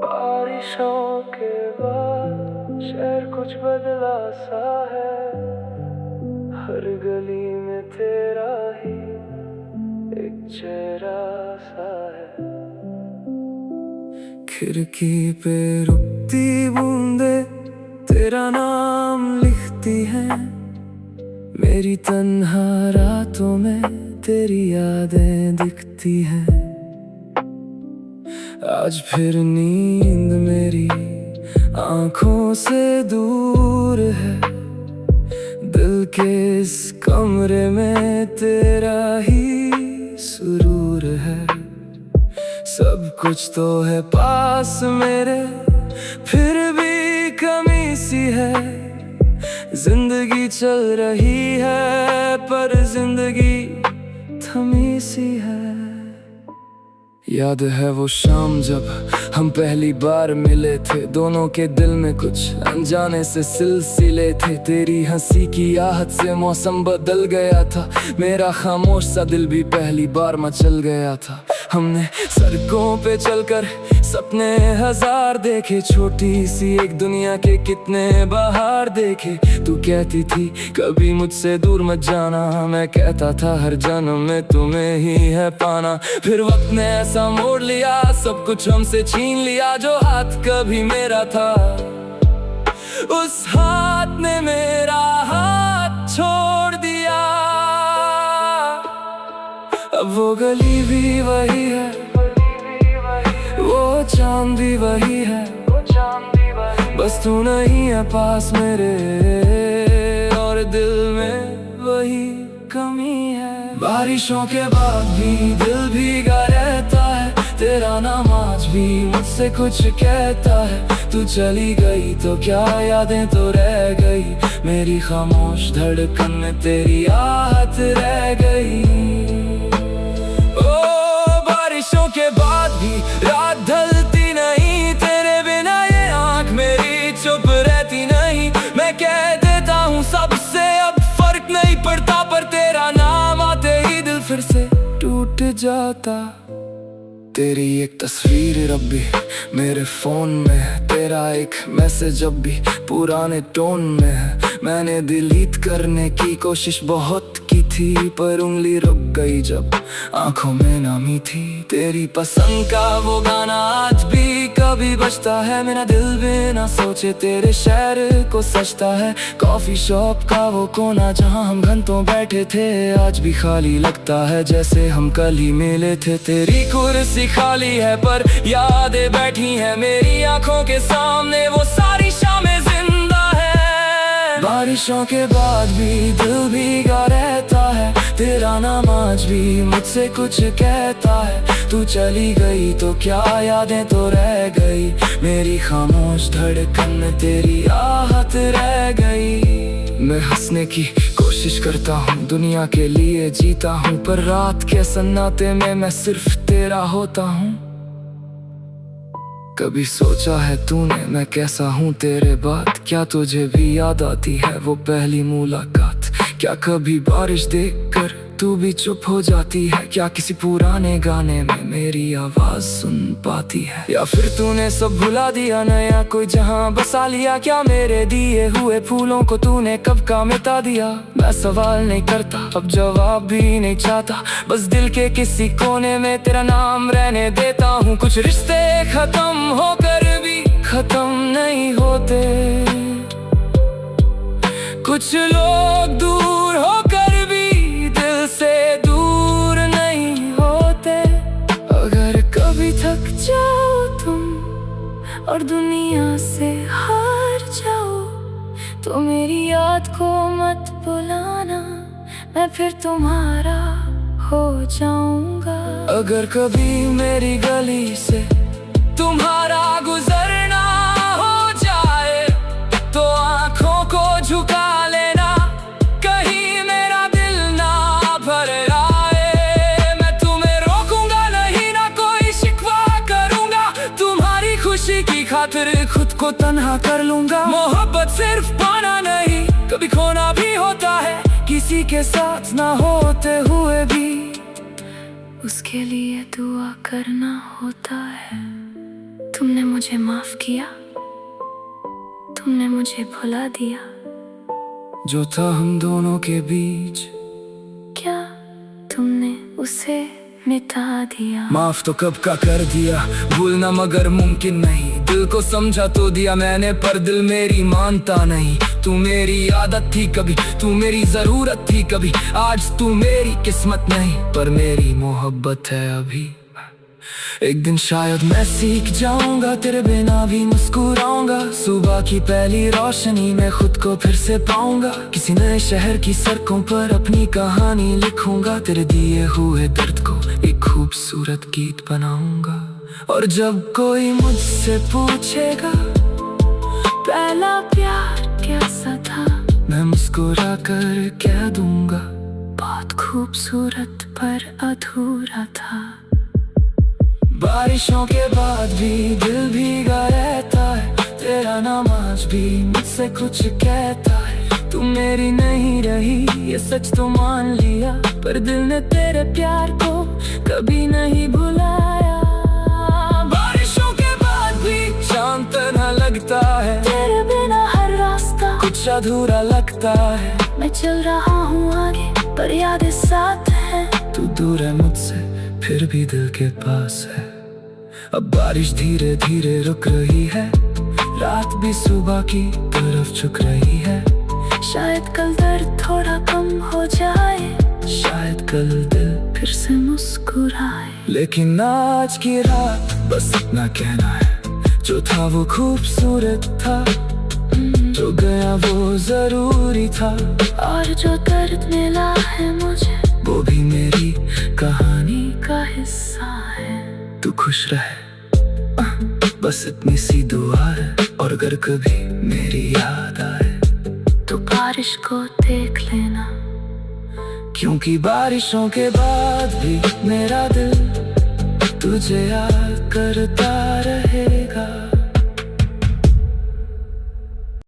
बारिशों के बाद शहर कुछ बदला सा है। हर गली में तेरा ही एक चेहरा सा है। खिड़की पे रुकती बूंदे तेरा नाम लिखती हैं। मेरी तन्हा रातों में तेरी यादें दिखती हैं। आज फिर नींद मेरी आँखों से दूर है। दिल के इस कमरे में तेरा ही सुरूर है। सब कुछ तो है पास मेरे, फिर भी कमी सी है। जिंदगी चल रही है पर जिंदगी थमी सी है। याद है वो शाम जब हम पहली बार मिले थे। दोनों के दिल में कुछ अनजाने से सिलसिले थे। तेरी हंसी की आहट से मौसम बदल गया था। मेरा खामोश सा दिल भी पहली बार मचल गया था। हमने सड़कों पे चलकर सपने हजार देखे। छोटी सी एक दुनिया के कितने बाहर देखे। तू कहती थी कभी मुझसे दूर मत जाना। मैं कहता था हर जन्म में तुम्हें ही है पाना। फिर वक्त ने ऐसा मोड़ लिया, सब कुछ हमसे छीन लिया। जो हाथ कभी मेरा था उस हाथ ने मेरा हाथ छोड़ दिया। अब वो गली भी वही है, वो चांद भी वही है। बस तू नहीं है पास मेरे, और दिल में वही कमी है। बारिशों के बाद भी दिल भीगा रहता है। तेरा नाम आज भी मुझसे कुछ कहता है। तू चली गई तो क्या यादें तो रह गई। मेरी खामोश धड़कन में तेरी आहट रह गई। ओ बारिशों के बाद भी रात ढलती नहीं। तेरे बिना ये आँख मेरी चुप रहती नहीं। मैं कह देता हूँ सबसे अब फर्क नहीं पड़ता, पर तेरा नाम आते ही दिल फिर से टूट जाता। तेरी एक तस्वीर अब भी मेरे फोन में है। तेरा एक मैसेज अब भी पुराने टोन में है। मैंने डिलीट करने की कोशिश बहुत की थी, पर उंगली रुक गई जब आंखों में नामी थी। तेरी पसंद का वो गाना आज भी कभी बजता है। मेरा दिल बिना सोचे तेरे शहर को सजता है। कॉफी शॉप का वो कोना जहाँ हम घंटों बैठे थे, आज भी खाली लगता है जैसे हम कल ही मिले थे। तेरी कुर्सी खाली है पर यादें बैठी हैं मेरी आंखों के सामने। वो सारी शामें जिंदा है। बारिशों के बाद भी दिल भीगा रहता है। तेरा नाम आज भी मुझसे कुछ कहता है। तू चली गई तो क्या यादें तो रह गई। मेरी खामोश धड़कन में तेरी आहट रह गई। मैं हंसने की कोशिश करता हूँ, दुनिया के लिए जीता हूँ, पर रात के सन्नाटे में मैं सिर्फ तेरा होता हूँ। कभी सोचा है तूने मैं कैसा हूँ तेरे बाद? क्या तुझे भी याद आती है वो पहली मुलाकात? क्या कभी बारिश देखकर तू भी चुप हो जाती है? क्या किसी पुराने गाने में मेरी आवाज सुन पाती है? या फिर तूने सब भुला दिया, नया कोई जहां बसा लिया? क्या मेरे दिए हुए फूलों को तूने कब का मिटा दिया? मैं सवाल नहीं करता, अब जवाब भी नहीं चाहता, बस दिल के किसी कोने में तेरा नाम रहने देता हूँ। कुछ रिश्ते खत्म होकर भी खत्म नहीं होते, कुछ लोग दूर होकर भी दिल से दूर नहीं होते। अगर कभी थक जाओ तुम और दुनिया से हार जाओ, तो मेरी याद को मत बुलाना, मैं फिर तुम्हारा हो जाऊंगा। अगर कभी मेरी गली से तुम्हारा गुजरना हो जाए, तो आंखों को झुका लेना, कहीं मेरा दिल ना भर आए। मैं तुम्हें रोकूंगा नहीं, ना कोई शिकवा करूंगा, तुम्हारी खुशी की खातिर खुद को तन्हा कर लूंगा। मोहब्बत सिर्फ पाना नहीं, कभी खोना भी होता है, किसी के साथ ना होते हुए भी उसके लिए दुआ करना होता है। तुमने मुझे माफ किया, तुमने मुझे भुला दिया। जो था हम दोनों के बीच, क्या तुमने उसे मिटा दिया? माफ तो कब का कर दिया, भूलना मगर मुमकिन नहीं। दिल को समझा तो दिया मैंने, पर दिल मेरी मानता नहीं। तू मेरी आदत थी कभी, तू मेरी जरूरत थी कभी। आज तू मेरी किस्मत नहीं, पर मेरी मोहब्बत है अभी। एक दिन शायद मैं सीख जाऊंगा, तेरे बिना भी मुस्कुराऊंगा। सुबह की पहली रोशनी में खुद को फिर से पाऊंगा। किसी नए शहर की सड़कों पर अपनी कहानी लिखूंगा। तेरे दिए हुए दर्द को एक खूबसूरत गीत बनाऊंगा। और जब कोई मुझसे पूछेगा पहला प्यार कैसा था, मैं मुस्कुरा कर कह दूंगा, बहुत खूबसूरत पर अधूरा था। बारिशों के बाद भी दिल भीगा रहता है, तेरा नाम आज भी मुझसे कुछ कहता है। तू मेरी नहीं रही ये सच तो मान लिया, पर दिल ने तेरे प्यार को कभी नहीं भुलाया। बारिशों के बाद भी शाम तरह लगता है, तेरे बिना हर रास्ता कुछ अधूरा लगता है। मैं चल रहा हूँ आगे, पर यादें साथ हैं। तू दूर है मुझसे, फिर भी दिल के पास है। अब बारिश धीरे धीरे रुक रही है, रात भी सुबह की तरफ झुक रही है। शायद कल दर्द थोड़ा कम हो जाए, शायद कल दिल फिर से मुस्कुराए। लेकिन आज की रात बस इतना कहना है, जो था वो खूबसूरत था, जो गया वो जरूरी था। और जो दर्द मिला है मुझे, वो भी मेरी कहानी का हिस्सा है। तू खुश रहे, बस इतनी सी दुआ है। और अगर कभी मेरी याद आए तो बारिश को देख लेना, क्योंकि बारिशों के बाद भी मेरा दिल तुझे याद करता रहेगा।